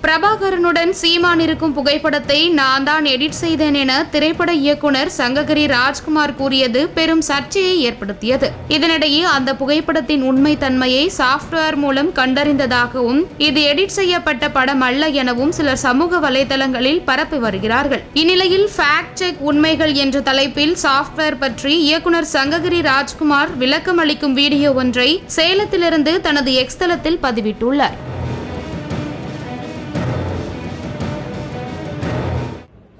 பிரபாகரனுடன் சீமான் இருக்கும் புகைப்படத்தை நான் தான் எடிட் செய்தேன் என திரைப்பட இயக்குனர் சங்ககிரி ராஜ்குமார் கூறியது பெரும் சர்ச்சையை ஏற்படுத்தியது. இதனிடையே அந்த புகைப்படத்தின் உண்மை தன்மையை சாப்ட்வேர் மூலம் கண்டறிந்ததாகவும் இது எடிட் செய்யப்பட்ட படம் அல்ல எனவும் சிலர் சமூக வலைதளங்களில் பரப்பி வருகிறார்கள். இந்நிலையில் ஃபேக்ட் செக் உண்மைகள் என்ற தலைப்பில் சாப்ட்வேர் பற்றி இயக்குனர் சங்ககிரி ராஜ்குமார் விளக்கம் அளிக்கும் வீடியோ ஒன்றை சேலத்திலிருந்து தனது எக்ஸ் தளத்தில் பதிவிட்டுள்ளார்.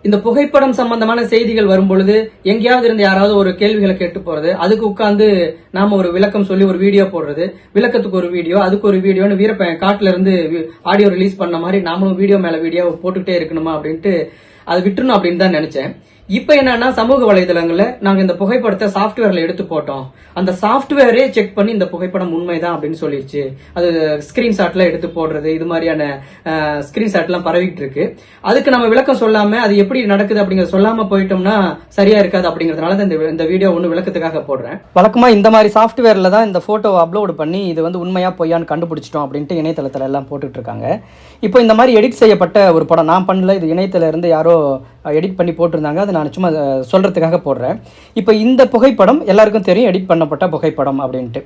இந்த புகைப்படம் சம்பந்தமான செய்திகள் வரும்பொழுது எங்கேயாவது இருந்து யாராவது ஒரு கேள்விகளை கேட்டு போறது, அதுக்கு உட்கார்ந்து நாம ஒரு விளக்கம் சொல்லி ஒரு வீடியோ போடுறது, விளக்கத்துக்கு ஒரு வீடியோ, அதுக்கு ஒரு வீடியோன்னு வீரப்பன் காட்டுல இருந்து ஆடியோ ரிலீஸ் பண்ண மாதிரி நாமளும் வீடியோ மேல வீடியோ போட்டுக்கிட்டே இருக்கணுமா அப்படின்ட்டு அதை விட்டுறணும் அப்படின்னு தான் நினைச்சேன். இப்ப என்னன்னா சமூக வலைதளங்கள்ல நாங்க இந்த புகைப்படத்தை சாப்ட்வேர்ல எடுத்து போட்டோம், அந்த சாப்ட்வேரே செக் பண்ணி இந்த புகைப்படம் உண்மைதான் அப்படின்னு சொல்லிருச்சு. அது ஸ்கிரீன்ஷாட்ல எடுத்து போடுறது, இது மாதிரியான ஸ்கிரீன்ஷாட் எல்லாம் பரவிட்டு இருக்கு. அதுக்கு நம்ம விளக்கம் சொல்லாம அது எப்படி நடக்குது அப்படிங்கறத சொல்லாம போயிட்டோம்னா சரியா இருக்காது. அப்படிங்கறதுனால இந்த வீடியோ ஒண்ணு விளக்கத்துக்காக போடுறேன். வழக்கமா இந்த மாதிரி சாப்ட்வேர்ல தான் இந்த போட்டோவை அப்லோட் பண்ணி இது வந்து உண்மையா பொய்யான்னு கண்டுபிடிச்சிட்டோம் அப்படின்ட்டு இணையதளத்துல எல்லாம் போட்டுட்டு இருக்காங்க. இப்போ இந்த மாதிரி எடிட் செய்யப்பட்ட ஒரு படம் நான் பண்ணல, இது இணையத்துல இருந்து யாரோ எடிட் பண்ணி போட்டிருந்தாங்க. அது நான் சும்மா சொல்கிறதுக்காக போடுறேன். இப்போ இந்த புகைப்படம் எல்லாருக்கும் தெரியும், எடிட் பண்ணப்பட்ட புகைப்படம் அப்படின்ட்டு.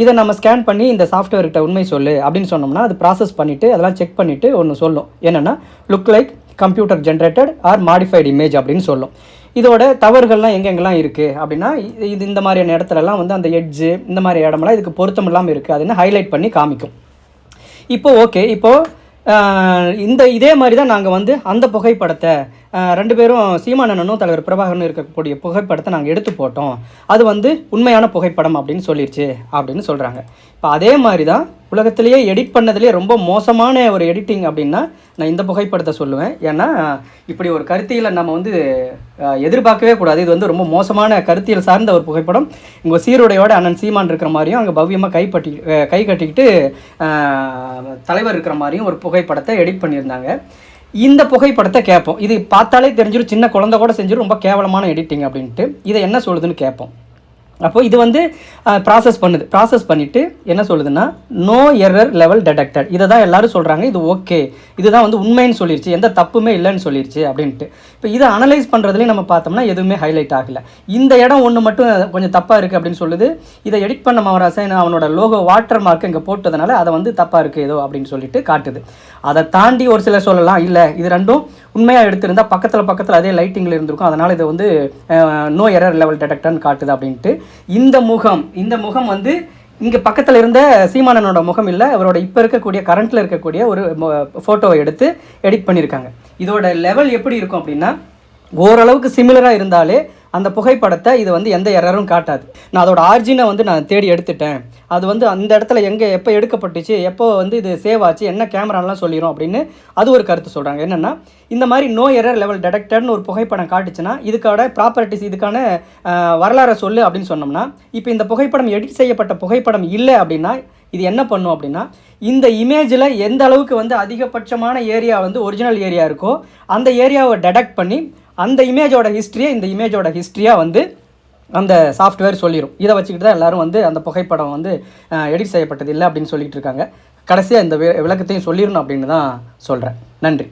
இதை நம்ம ஸ்கேன் பண்ணி இந்த சாஃப்ட்வேர்கிட்ட உண்மை சொல்லு அப்படின்னு சொன்னோம்னா அது ப்ராசஸ் பண்ணிவிட்டு அதெல்லாம் செக் பண்ணிவிட்டு ஒன்று சொல்லும். என்னென்னா look like computer generated or modified image அப்படின்னு சொல்லும். இதோட தவறுகள்லாம் எங்கெங்கெல்லாம் இருக்குது அப்படின்னா இது இந்த மாதிரியான இடத்துலலாம் வந்து அந்த எட்ஜு இந்த மாதிரி இடமெல்லாம் இதுக்கு பொருத்தம் இல்லாமல் இருக்குது, அதுன்னு ஹைலைட் பண்ணி காமிக்கும். இப்போது ஓகே, இப்போது இதே மாதிரி தான் நாங்கள் வந்து அந்த புகைப்படத்தை ரெண்டு பேரும் சீமானனும் தலைவர் பிரபாகரனும் இருக்கக்கூடிய புகைப்படத்தை நாங்கள் எடுத்து போட்டோம், அது வந்து உண்மையான புகைப்படம் அப்படின்னு சொல்லிடுச்சு அப்படின்னு சொல்கிறாங்க. இப்போ அதே மாதிரி தான் உலகத்திலேயே எடிட் பண்ணதுலேயே ரொம்ப மோசமான ஒரு எடிட்டிங் அப்படின்னா நான் இந்த புகைப்படத்தை சொல்லுவேன். ஏன்னா இப்படி ஒரு கருத்தியலை நம்ம வந்து எதிர்பார்க்கவே கூடாது. இது வந்து ரொம்ப மோசமான கருத்தியல் சார்ந்த ஒரு புகைப்படம். இங்கே சீருடையோட அண்ணன் சீமான் இருக்கிற மாதிரியும் அங்கே பவ்யமாக கை கட்டிக்கிட்டு தலைவர் இருக்கிற மாதிரியும் ஒரு புகைப்படத்தை எடிட் பண்ணியிருந்தாங்க. இந்த புகைப்படத்தை கேட்போம், இது பார்த்தாலே தெரிஞ்சிடும் சின்ன குழந்தை கூட செஞ்சிடும் ரொம்ப கேவலமான எடிட்டிங் அப்படின்ட்டு. இதை என்ன சொல்லுதுன்னு கேட்போம். அப்போ இது வந்து ப்ராசஸ் பண்ணிவிட்டு என்ன சொல்லுதுன்னா நோ எரர் லெவல் டிடெக்டட். இதை தான் எல்லோரும் சொல்கிறாங்க, இது ஓகே, இதுதான் வந்து உண்மைன்னு சொல்லிடுச்சு, எந்த தப்புமே இல்லைன்னு சொல்லிடுச்சு அப்படின்ட்டு. இப்போ இதை அனலைஸ் பண்ணுறதுலேயும் நம்ம பார்த்தோம்னா எதுவுமே ஹைலைட் ஆகலை. இந்த இடம் ஒன்று மட்டும் கொஞ்சம் தப்பாக இருக்குது அப்படின்னு சொல்லுது. இதை எடிட் பண்ண மவராசன் அவனோட லோகோ வாட்டர் மார்க் இங்கே போட்டதுனால அதை வந்து தப்பாக இருக்குது ஏதோ அப்படின்னு சொல்லிட்டு காட்டுது. அதை தாண்டி ஒரு சிலர் சொல்லலாம் இல்லை இது ரெண்டும் உண்மையாக எடுத்திருந்தால் பக்கத்தில் அதே லைட்டிங்கில் இருந்திருக்கும், அதனால் இது வந்து நோ எரர் லெவல் டிடெக்டர்னு காட்டுது அப்படின்ட்டு. இந்த முகம் வந்து இங்கே பக்கத்தில் இருந்த சீமானனோட முகம் இல்லை, அவரோட இப்போ இருக்கக்கூடிய கரண்ட்டில் இருக்கக்கூடிய ஒரு ஃபோட்டோவை எடுத்து எடிட் பண்ணியிருக்காங்க. இதோட லெவல் எப்படி இருக்கும் அப்படின்னா ஓரளவுக்கு சிமிலராக இருந்தாலே அந்த புகைப்படத்தை இது வந்து எந்த எரரும் காட்டாது. நான் அதோட ஆர்ஜினை வந்து நான் தேடி எடுத்துட்டேன், அது வந்து அந்த இடத்துல எங்கே எப்போ எடுக்கப்பட்டுச்சு, எப்போ வந்து இது சேவ் ஆச்சு, என்ன கேமராலாம் சொல்லிடும் அப்படின்னு அது ஒரு கருத்து சொல்கிறாங்க. என்னென்னா இந்த மாதிரி நோ எரர் லெவல் டிடெக்டர்னு ஒரு புகைப்படம் காட்டுச்சுன்னா இதுக்கான ப்ராப்பர்ட்டிஸ் இதுக்கான வரலாறை சொல்லு அப்படின்னு சொன்னோம்னா இப்போ இந்த புகைப்படம் எடிட் செய்யப்பட்ட புகைப்படம் இல்லை அப்படின்னா இது என்ன பண்ணும் அப்படின்னா இந்த இமேஜில் எந்த அளவுக்கு வந்து அதிகபட்சமான ஏரியா வந்து ஒரிஜினல் ஏரியா இருக்கோ அந்த ஏரியாவை டிடெக்ட் பண்ணி அந்த இமேஜோட ஹிஸ்ட்ரியை இந்த இமேஜோட ஹிஸ்ட்ரியாக வந்து அந்த சாஃப்ட்வேர் சொல்லிடும். இதை வச்சுக்கிட்டு தான் எல்லோரும் வந்து அந்த புகைப்படம் வந்து எடிட் செய்யப்பட்டது இல்லை அப்படின்னு சொல்லிட்டு இருக்காங்க. கடைசியாக இந்த விளக்கத்தையும் சொல்லிடணும் அப்படின்னு தான் சொல்கிறேன். நன்றி.